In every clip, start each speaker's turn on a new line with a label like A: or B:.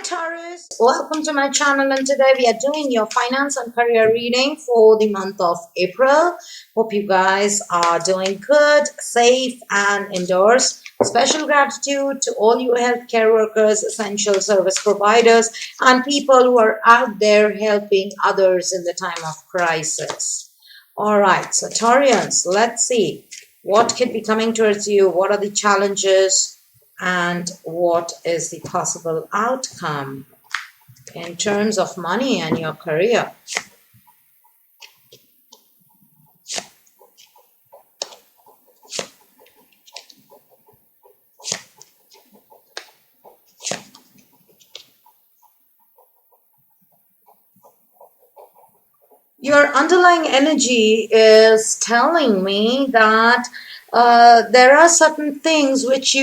A: Taurus, welcome to my channel, and today we are doing your finance and career reading for the month of April. Hope you guys are doing good, safe and indoors. Special gratitude to all you healthcare workers, essential service providers and people who are out there helping others in the time of crisis. All right, so Taurians, let's see what could be coming towards you. What are the challenges? And what is the possible outcome in terms of money and your career? Your underlying energy is telling me that there are certain things which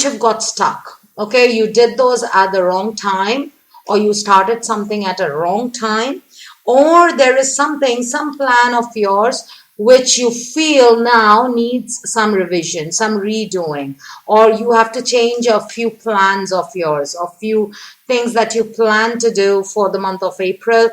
A: have got stuck. Okay, you did those at the wrong time, or you started something at a wrong time, or there is something, some plan of yours which you feel now needs some revision, some redoing, or you have to change a few plans of yours, a few things that you plan to do for the month of April.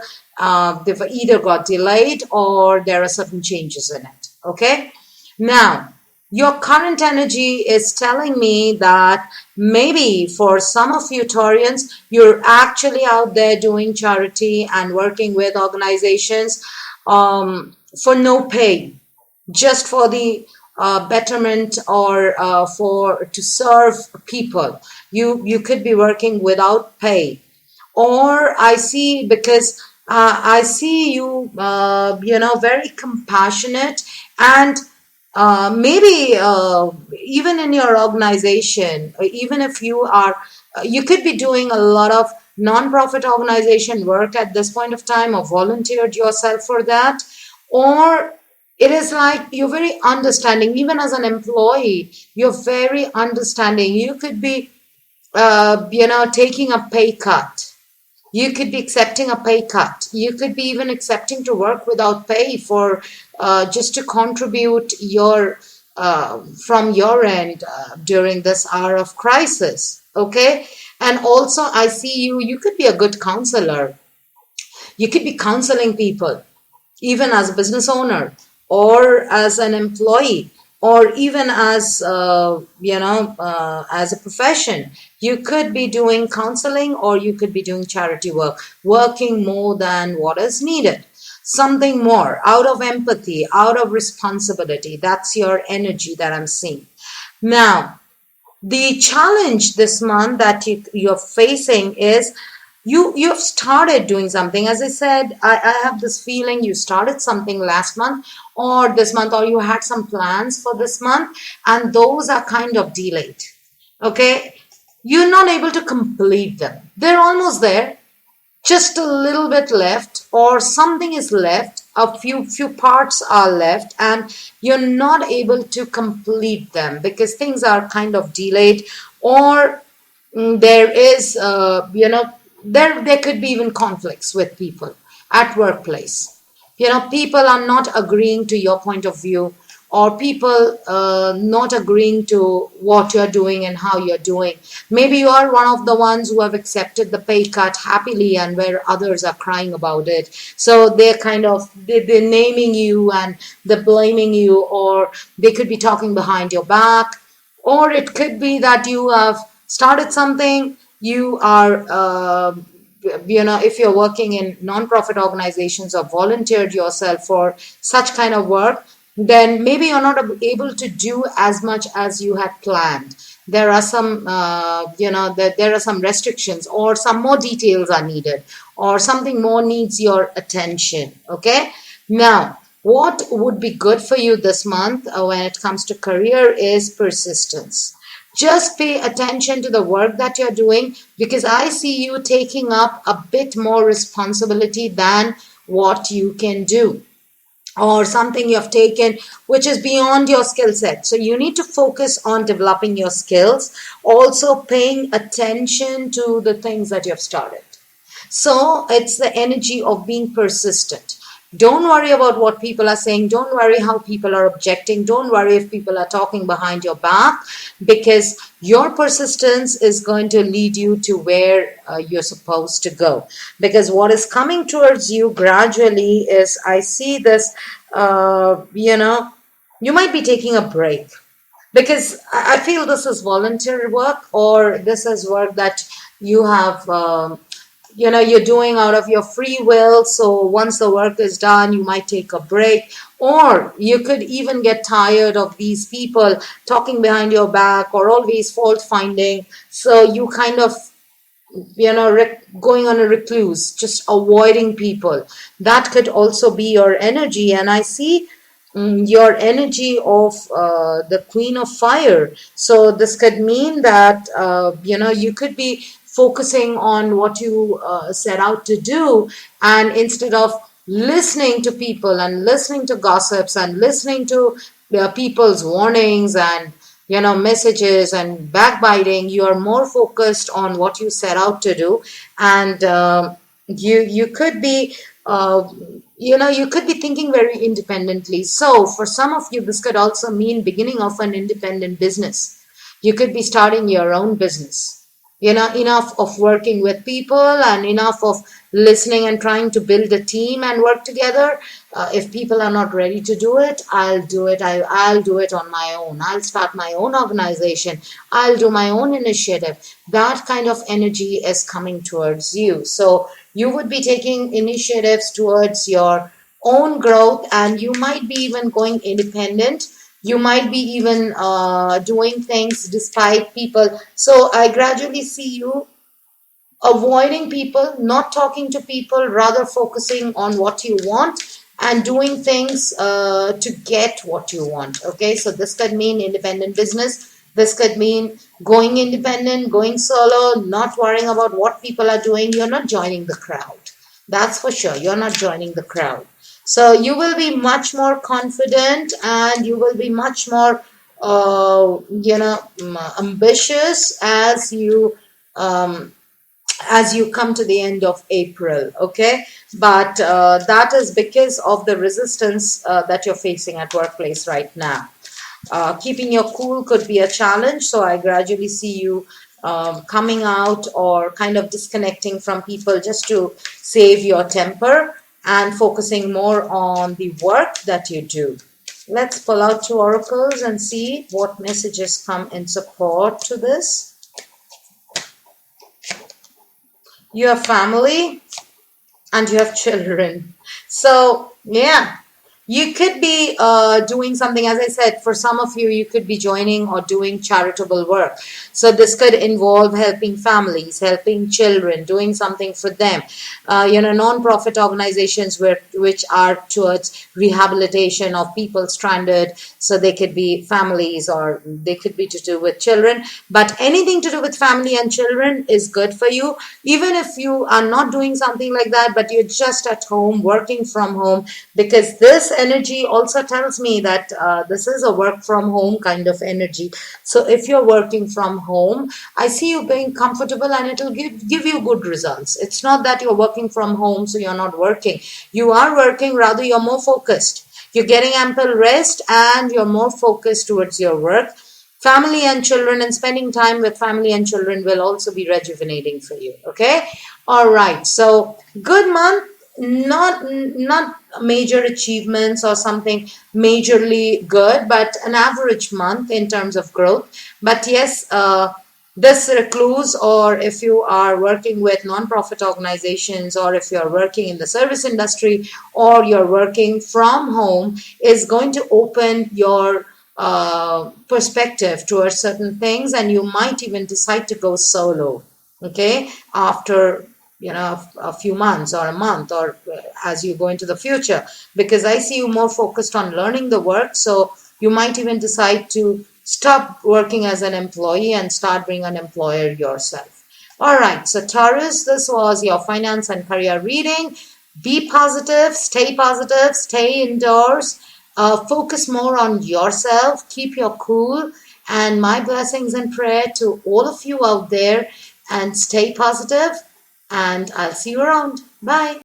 A: They've either got delayed or there are certain changes in it. Okay, now your current energy is telling me that maybe for some of you Taurians, you're actually out there doing charity and working with organizations for no pay, just for the betterment or for to serve people. You could be working without pay, or I see because I see you, very compassionate and maybe even in your organization, even if you are, you could be doing a lot of non-profit organization work at this point of time, or volunteered yourself for that, or it is like you're very understanding. Even as an employee, you're very understanding. You could be, taking a pay cut. You could be accepting a pay cut. You could be even accepting to work without pay for just to contribute your from your end during this hour of crisis. Okay, and also I see you. You could be a good counselor. You could be counseling people, even as a business owner or as an employee, or even as as a profession. You could be doing counseling, or you could be doing charity work, working more than what is needed, something more out of empathy, out of responsibility. That's your energy that I'm seeing. Now the challenge this month that you're facing is you've started doing something. As I said, I have this feeling you started something last month or this month, or you had some plans for this month, and those are kind of delayed. Okay, you're not able to complete them. They're almost there, just a little bit left, or something is left, a few parts are left, and you're not able to complete them because things are kind of delayed, or there is there could be even conflicts with people at workplace. People are not agreeing to your point of view, or people not agreeing to what you're doing and how you're doing. Maybe you are one of the ones who have accepted the pay cut happily, and where others are crying about it. So they're kind of, they're naming you and they're blaming you, or they could be talking behind your back, or it could be that you have started something. You are if you're working in non-profit organizations or volunteered yourself for such kind of work, then maybe you're not able to do as much as you had planned. There are some there are some restrictions, or some more details are needed, or something more needs your attention. Okay, now what would be good for you this month when it comes to career is persistence. Just pay attention to the work that you're doing, because I see you taking up a bit more responsibility than what you can do, or something you have taken which is beyond your skill set. So you need to focus on developing your skills, also paying attention to the things that you have started. So it's the energy of being persistent. Don't worry about what people are saying. Don't worry how people are objecting. Don't worry if people are talking behind your back, because your persistence is going to lead you to where you're supposed to go. Because what is coming towards you gradually is, I see this, you might be taking a break, because I feel this is volunteer work, or this is work that you have, you're doing out of your free will. So once the work is done, you might take a break, or you could even get tired of these people talking behind your back or always fault finding. So you kind of, going on a recluse, just avoiding people. That could also be your energy. And I see your energy of the Queen of Fire. So this could mean that you could be focusing on what you set out to do, and instead of listening to people and listening to gossips and listening to people's warnings and messages and backbiting, you are more focused on what you set out to do. And you could be you could be thinking very independently. So for some of you, this could also mean beginning of an independent business. You could be starting your own business. Enough of working with people and enough of listening and trying to build a team and work together. If people are not ready to do it, I'll do it. I'll do it on my own. I'll start my own organization. I'll do my own initiative. That kind of energy is coming towards you. So you would be taking initiatives towards your own growth, and you might be even going independent. You might be even doing things despite people. So I gradually see you avoiding people, not talking to people, rather focusing on what you want and doing things to get what you want. Okay, so this could mean independent business. This could mean going independent, going solo, not worrying about what people are doing. You're not joining the crowd. That's for sure. You're not joining the crowd. So you will be much more confident, and you will be much more, ambitious um, as you come to the end of April, okay? But that is because of the resistance that you're facing at workplace right now. Keeping your cool could be a challenge, so I gradually see you coming out or kind of disconnecting from people just to save your temper and focusing more on the work that you do. Let's pull out two oracles and see what messages come in support to this. You have family and you have children. So, yeah, you could be doing something. As I said, for some of you, you could be joining or doing charitable work. So this could involve helping families, helping children, doing something for them. Non-profit organizations which are towards rehabilitation of people stranded. So they could be families, or they could be to do with children. But anything to do with family and children is good for you. Even if you are not doing something like that, but you're just at home, working from home, because this energy also tells me that this is a work from home kind of energy. So if you're working from home, I see you being comfortable, and it'll give you good results. It's not that you're working from home so you're not working. You are working, rather you're more focused. You're getting ample rest, and you're more focused towards your work. Family and children, and spending time with family and children will also be rejuvenating for you. Okay, all right, so good month. Not major achievements or something majorly good, but an average month in terms of growth. But yes, this recluse, or if you are working with non-profit organizations, or if you're working in the service industry, or you're working from home, is going to open your perspective towards certain things, and you might even decide to go solo, okay, after a few months or a month, or as you go into the future, because I see you more focused on learning the work. So you might even decide to stop working as an employee and start being an employer yourself. All right, so Taurus, this was your finance and career reading. Be positive, stay indoors, focus more on yourself, keep your cool, and my blessings and prayer to all of you out there, and stay positive, and I'll see you around. Bye.